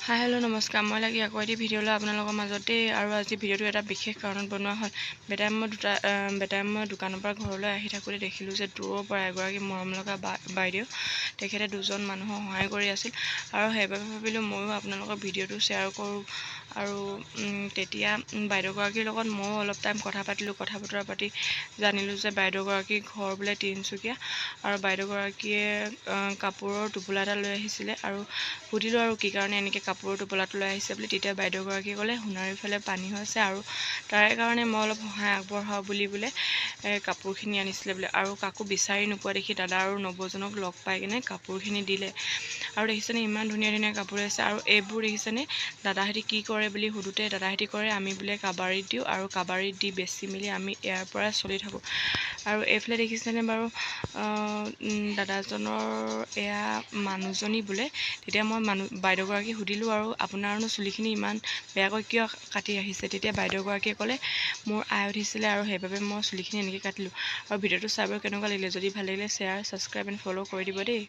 Hi hello' নমস্কাৰ। মই লাগি আকৌ এটি ভিডিঅ'লৈ আপোনালোকৰ মাজতে আৰু আজি ভিডিঅ'টো এটা বিশেষ কাৰণত বনোৱা হ'ল। বেটাই মই দোকানৰ পৰা ঘৰলৈ আহি থাকোঁতে দেখিলোঁ যে দূৰৰ পৰা এগৰাকী মৰম লগা বাইদেউ তেখেতে দুজন মানুহক সহায় কৰি আছিল আৰু সেইবাবে ভাবিলোঁ ময়ো আপোনালোকৰ ভিডিঅ'টো শ্বেয়াৰ কৰোঁ। আৰু তেতিয়া বাইদেউগৰাকীৰ লগত ময়ো অলপ টাইম কথা পাতিলোঁ। কথা বতৰা পাতি জানিলোঁ যে বাইদেউগৰাকীৰ ঘৰ বোলে তিনিচুকীয়া আৰু বাইদেউগৰাকীয়ে কাপোৰৰ টোপোলা এটা লৈ আহিছিলে আৰু সুধিলোঁ আৰু কি কাৰণে এনেকৈ কাপোৰৰ টোপোলাটো লৈ আহিছে বুলি। তেতিয়া বাইদেউগৰাকীয়ে ক'লে সোণাৰীৰ ফালে পানী হৈছে আৰু তাৰে কাৰণে মই অলপ সহায় আগবঢ়াওঁ বুলি বোলে কাপোৰখিনি আনিছিলে বোলে। আৰু কাকো বিচাৰি নোপোৱা দেখি দাদা আৰু নবৌজনক লগ পাই কিনে কাপোৰখিনি দিলে। আৰু দেখিছেনে ইমান ধুনীয়া ধুনীয়া কাপোৰ আছে। আৰু এইবোৰ দেখিছেনে দাদাহঁতি কি কৰে বুলি সোধোতে দাদাহঁতি কৰে আমি বোলে কাবাৰীত দিওঁ আৰু কাবাৰীত দি বেচি মেলি আমি ইয়াৰ পৰা চলি থাকোঁ। আৰু এইফালে দেখিছেনে বাৰু দাদাজনৰ এয়া মানুহজনী বোলে। তেতিয়া মই বাইদেউগৰাকীক সুধিলোঁ আৰু আপোনাৰনো চুলিখিনি ইমান বেয়াকৈ কিয় কাটি আহিছে। তেতিয়া বাইদেউগৰাকীয়ে ক'লে মোৰ আই উঠিছিলে আৰু সেইবাবে মই চুলিখিনি এনেকৈ কাটিলোঁ। আৰু ভিডিঅ'টো চাই কেনেকুৱা লাগিলে, যদি ভাল লাগিলে শ্বেয়াৰ, ছাবস্ক্ৰাইব এণ্ড ফ'ল' কৰি দিব দেই।